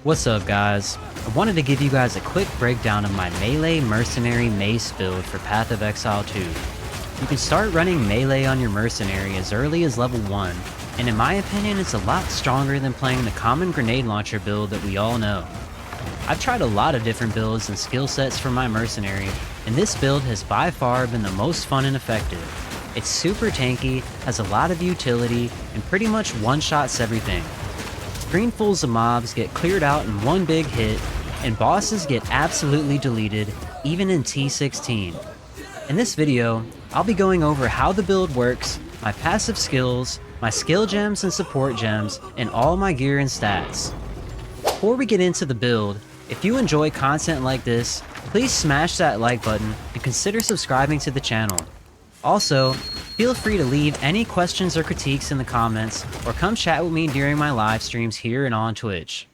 What's up guys? I wanted to give you guys a quick breakdown of my Melee Mercenary Mace build for Path of Exile 2. You can start running Melee on your Mercenary as early as level 1, and in my opinion it's a lot stronger than playing the common grenade launcher build that we all know. I've tried a lot of different builds and skill sets for my Mercenary, and this build has by far been the most fun and effective. It's super tanky, has a lot of utility, and pretty much one-shots everything. Screenfuls of mobs get cleared out in one big hit, and bosses get absolutely deleted, even in T16. In this video, I'll be going over how the build works, my passive skills, my skill gems and support gems, and all my gear and stats. Before we get into the build, if you enjoy content like this, please smash that like button and consider subscribing to the channel. Also, feel free to leave any questions or critiques in the comments, or come chat with me during my live streams here and on Twitch.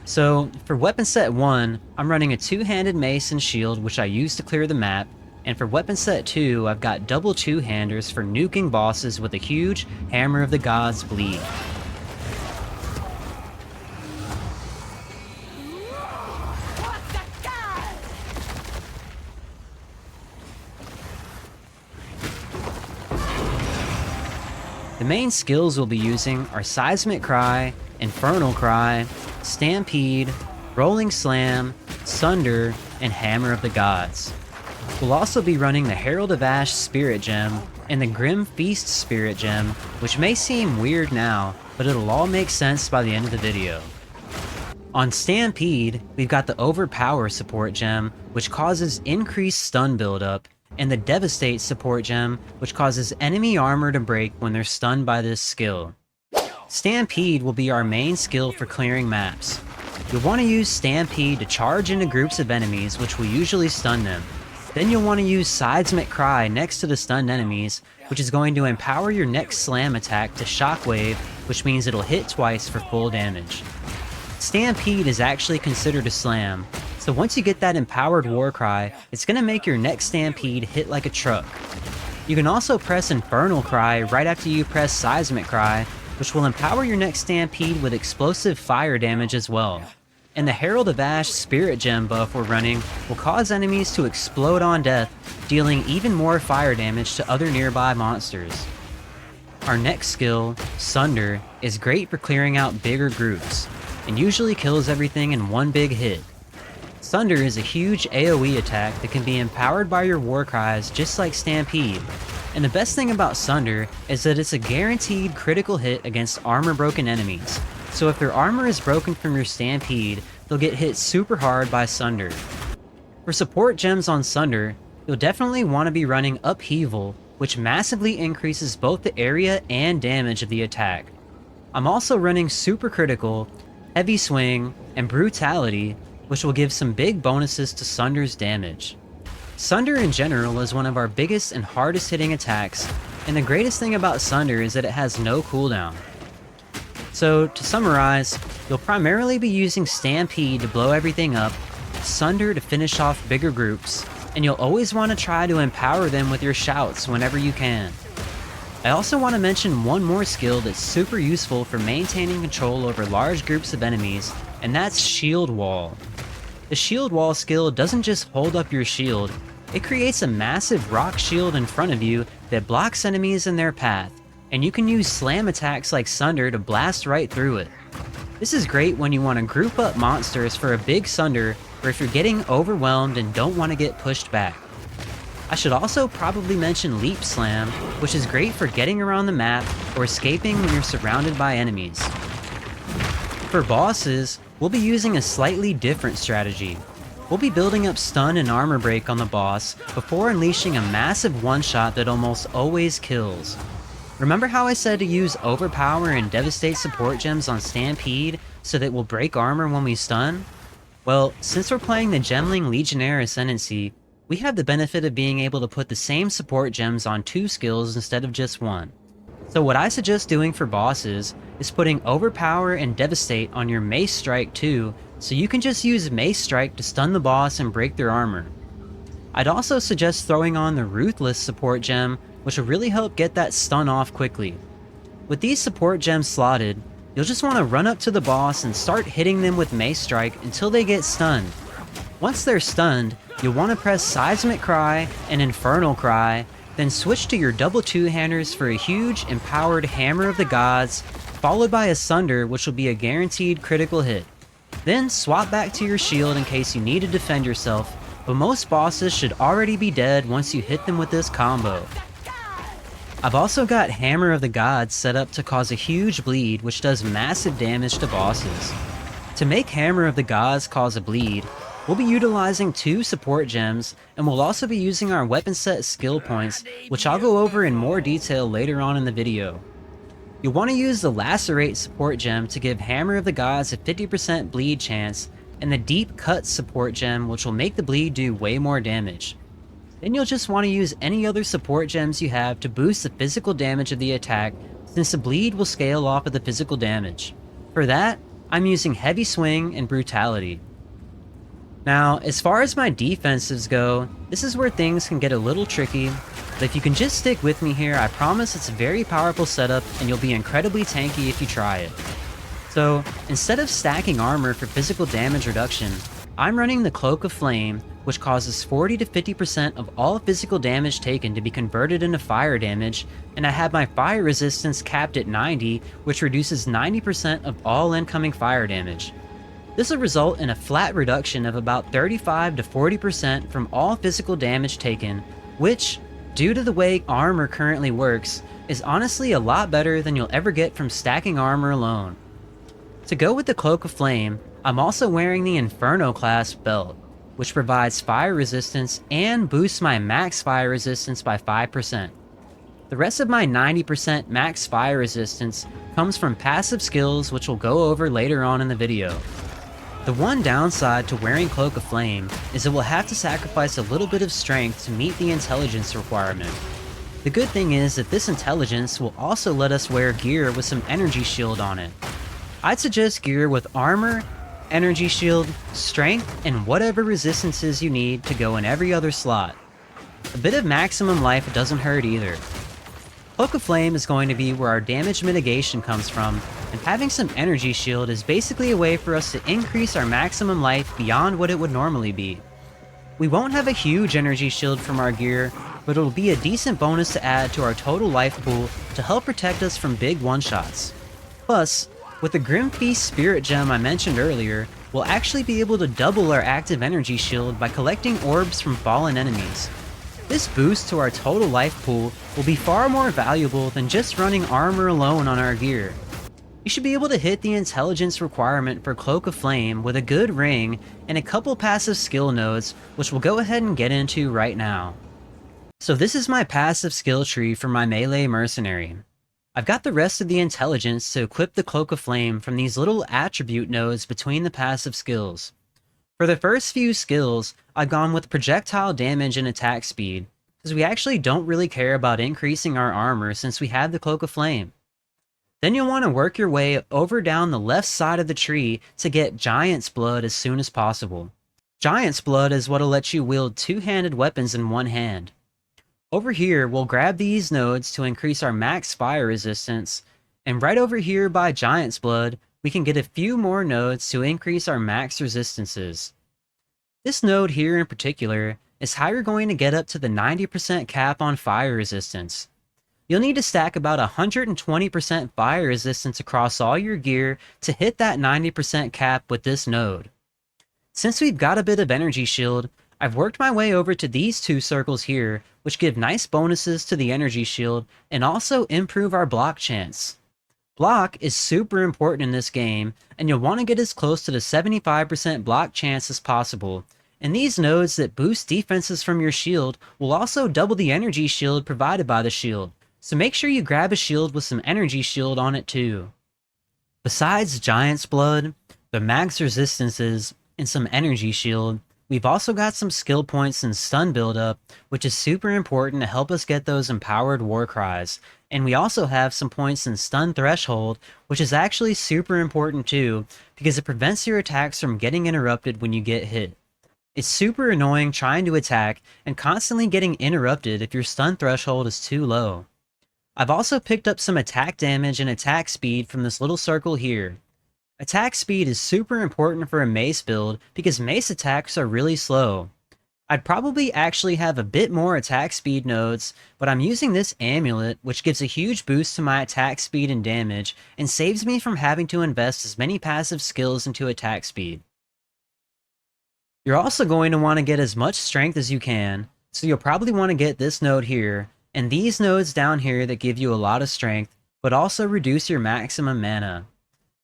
So, for weapon set 1, I'm running a two-handed mace and shield which I use to clear the map, and for weapon set 2, I've got double two-handers for nuking bosses with a huge Hammer of the Gods bleed. The main skills we'll be using are Seismic Cry, Infernal Cry, Stampede, Rolling Slam, Sunder, and Hammer of the Gods. We'll also be running the Herald of Ash Spirit Gem and the Grim Feast Spirit Gem, which may seem weird now, but it'll all make sense by the end of the video. On Stampede, we've got the Overpower support gem, which causes increased stun buildup, and the Devastate support gem, which causes enemy armor to break when they're stunned by this skill. Stampede will be our main skill for clearing maps. You'll want to use Stampede to charge into groups of enemies, which will usually stun them. Then you'll want to use Seismic Cry next to the stunned enemies, which is going to empower your next slam attack to Shockwave, which means it'll hit twice for full damage. Stampede is actually considered a slam, so once you get that empowered Warcry, it's going to make your next Stampede hit like a truck. You can also press Infernal Cry right after you press Seismic Cry, which will empower your next Stampede with explosive fire damage as well. And the Herald of Ash Spirit Gem buff we're running will cause enemies to explode on death, dealing even more fire damage to other nearby monsters. Our next skill, Sunder, is great for clearing out bigger groups, and usually kills everything in one big hit. Sunder is a huge AoE attack that can be empowered by your Warcries just like Stampede, and the best thing about Sunder is that it's a guaranteed critical hit against armor-broken enemies, so if their armor is broken from your Stampede, they'll get hit super hard by Sunder. For support gems on Sunder, you'll definitely want to be running Upheaval, which massively increases both the area and damage of the attack. I'm also running Super Critical, Heavy Swing, and Brutality, which will give some big bonuses to Sunder's damage. Sunder in general is one of our biggest and hardest hitting attacks, and the greatest thing about Sunder is that it has no cooldown. So to summarize, you'll primarily be using Stampede to blow everything up, Sunder to finish off bigger groups, and you'll always want to try to empower them with your shouts whenever you can. I also want to mention one more skill that's super useful for maintaining control over large groups of enemies, and that's Shield Wall. The Shield Wall skill doesn't just hold up your shield, it creates a massive rock shield in front of you that blocks enemies in their path, and you can use slam attacks like Sunder to blast right through it. This is great when you want to group up monsters for a big Sunder, or if you're getting overwhelmed and don't want to get pushed back. I should also probably mention Leap Slam, which is great for getting around the map or escaping when you're surrounded by enemies. For bosses, we'll be using a slightly different strategy. We'll be building up stun and armor break on the boss before unleashing a massive one-shot that almost always kills. Remember how I said to use Overpower and Devastate support gems on Stampede so that we'll break armor when we stun? Well, since we're playing the Gemling Legionnaire Ascendancy, we have the benefit of being able to put the same support gems on 2 skills instead of just 1. So what I suggest doing for bosses is putting Overpower and Devastate on your Mace Strike too, so you can just use Mace Strike to stun the boss and break their armor. I'd also suggest throwing on the Ruthless support gem, which will really help get that stun off quickly. With these support gems slotted, you'll just want to run up to the boss and start hitting them with Mace Strike until they get stunned. Once they're stunned, you'll want to press Seismic Cry and Infernal Cry, then switch to your double two-handers for a huge, empowered Hammer of the Gods, followed by a Sunder, which will be a guaranteed critical hit. Then swap back to your shield in case you need to defend yourself, but most bosses should already be dead once you hit them with this combo. I've also got Hammer of the Gods set up to cause a huge bleed, which does massive damage to bosses. To make Hammer of the Gods cause a bleed, we'll be utilizing 2 support gems, and we'll also be using our weapon set skill points, which I'll go over in more detail later on in the video. You'll want to use the Lacerate support gem to give Hammer of the Gods a 50% bleed chance, and the Deep Cut support gem, which will make the bleed do way more damage. Then you'll just want to use any other support gems you have to boost the physical damage of the attack, since the bleed will scale off of the physical damage. For that, I'm using Heavy Swing and Brutality. Now, as far as my defensives go, this is where things can get a little tricky, but if you can just stick with me here, I promise it's a very powerful setup and you'll be incredibly tanky if you try it. So, instead of stacking armor for physical damage reduction, I'm running the Cloak of Flame, which causes 40 to 50% of all physical damage taken to be converted into fire damage, and I have my fire resistance capped at 90, which reduces 90% of all incoming fire damage. This will result in a flat reduction of about 35 to 40% from all physical damage taken, which, due to the way armor currently works, is honestly a lot better than you'll ever get from stacking armor alone. To go with the Cloak of Flame, I'm also wearing the Inferno class belt, which provides fire resistance and boosts my max fire resistance by 5%. The rest of my 90% max fire resistance comes from passive skills, which we'll go over later on in the video. The one downside to wearing Cloak of Flame is it will have to sacrifice a little bit of strength to meet the intelligence requirement. The good thing is that this intelligence will also let us wear gear with some energy shield on it. I'd suggest gear with armor, energy shield, strength, and whatever resistances you need to go in every other slot. A bit of maximum life doesn't hurt either. Cloak of Flame is going to be where our damage mitigation comes from, and having some energy shield is basically a way for us to increase our maximum life beyond what it would normally be. We won't have a huge energy shield from our gear, but it'll be a decent bonus to add to our total life pool to help protect us from big one-shots. Plus, with the Grim Feast Spirit Gem I mentioned earlier, we'll actually be able to double our active energy shield by collecting orbs from fallen enemies. This boost to our total life pool will be far more valuable than just running armor alone on our gear. You should be able to hit the intelligence requirement for Cloak of Flame with a good ring and a couple passive skill nodes, which we'll go ahead and get into right now. So this is my passive skill tree for my Melee Mercenary. I've got the rest of the intelligence to equip the Cloak of Flame from these little attribute nodes between the passive skills. For the first few skills, I've gone with projectile damage and attack speed, because we actually don't really care about increasing our armor since we have the Cloak of Flame. Then you'll want to work your way over down the left side of the tree to get Giant's Blood as soon as possible. Giant's Blood is what'll let you wield two-handed weapons in one hand. Over here, we'll grab these nodes to increase our max fire resistance, and right over here by Giant's Blood, we can get a few more nodes to increase our max resistances. This node here in particular is how you're going to get up to the 90% cap on fire resistance. You'll need to stack about 120% fire resistance across all your gear to hit that 90% cap with this node. Since we've got a bit of energy shield, I've worked my way over to these 2 circles here, which give nice bonuses to the energy shield and also improve our block chance. Block is super important in this game, and you'll want to get as close to the 75% block chance as possible, and these nodes that boost defenses from your shield will also double the energy shield provided by the shield, so make sure you grab a shield with some energy shield on it too. Besides Giant's Blood, the max resistances, and some energy shield, we've also got some skill points and stun buildup, which is super important to help us get those empowered war cries, and we also have some points in stun threshold, which is actually super important too, because it prevents your attacks from getting interrupted when you get hit. It's super annoying trying to attack and constantly getting interrupted if your stun threshold is too low. I've also picked up some attack damage and attack speed from this little circle here. Attack speed is super important for a mace build because mace attacks are really slow. I'd probably actually have a bit more attack speed nodes, but I'm using this amulet, which gives a huge boost to my attack speed and damage, and saves me from having to invest as many passive skills into attack speed. You're also going to want to get as much strength as you can, so you'll probably want to get this node here, and these nodes down here that give you a lot of strength, but also reduce your maximum mana.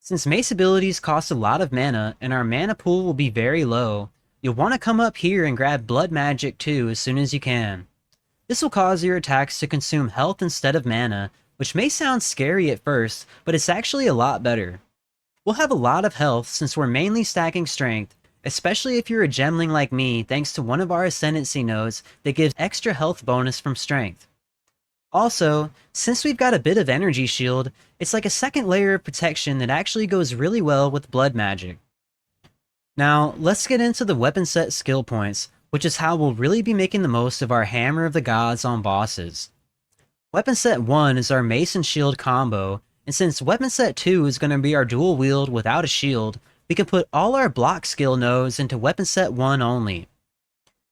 Since mace abilities cost a lot of mana, and our mana pool will be very low, you'll want to come up here and grab blood magic too as soon as you can. This will cause your attacks to consume health instead of mana, which may sound scary at first, but it's actually a lot better. We'll have a lot of health since we're mainly stacking strength, especially if you're a gemling like me thanks to one of our ascendancy nodes that gives extra health bonus from strength. Also, since we've got a bit of energy shield, it's like a second layer of protection that actually goes really well with blood magic. Now, let's get into the weapon set skill points, which is how we'll really be making the most of our Hammer of the Gods on bosses. Weapon set 1 is our mace and shield combo, and since weapon set 2 is going to be our dual wield without a shield, we can put all our block skill nodes into weapon set 1 only.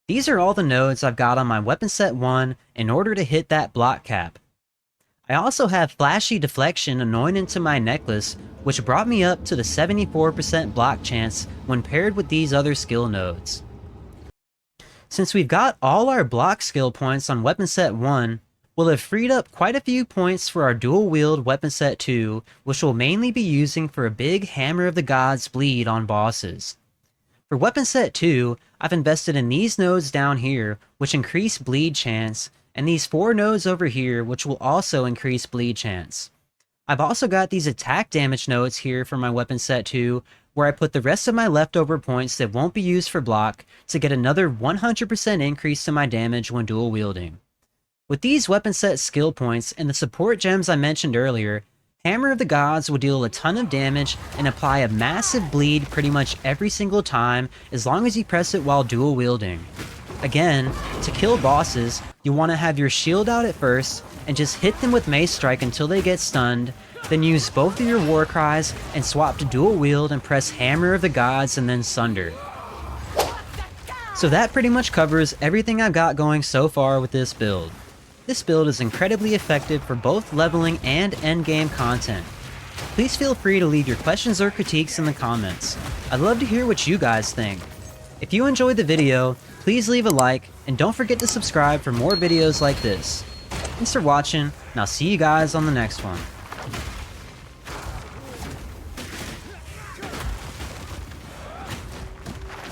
These are all the nodes I've got on my weapon set 1 in order to hit that block cap. I also have flashy deflection anointed into my necklace, which brought me up to the 74% block chance when paired with these other skill nodes. Since we've got all our block skill points on weapon set 1, we'll have freed up quite a few points for our dual wield weapon set 2, which we'll mainly be using for a big Hammer of the Gods bleed on bosses. For weapon set 2, I've invested in these nodes down here, which increase bleed chance, and these 4 nodes over here, which will also increase bleed chance. I've also got these attack damage nodes here for my weapon set 2, where I put the rest of my leftover points that won't be used for block to get another 100% increase to my damage when dual wielding. With these weapon set skill points and the support gems I mentioned earlier, Hammer of the Gods will deal a ton of damage and apply a massive bleed pretty much every single time as long as you press it while dual wielding. Again, to kill bosses, you want to have your shield out at first and just hit them with Mace Strike until they get stunned, then use both of your war cries and swap to dual wield and press Hammer of the Gods and then Sunder. So that pretty much covers everything I've got going so far with this build. This build is incredibly effective for both leveling and endgame content. Please feel free to leave your questions or critiques in the comments. I'd love to hear what you guys think. If you enjoyed the video, please leave a like, and don't forget to subscribe for more videos like this. Thanks for watching, and I'll see you guys on the next one.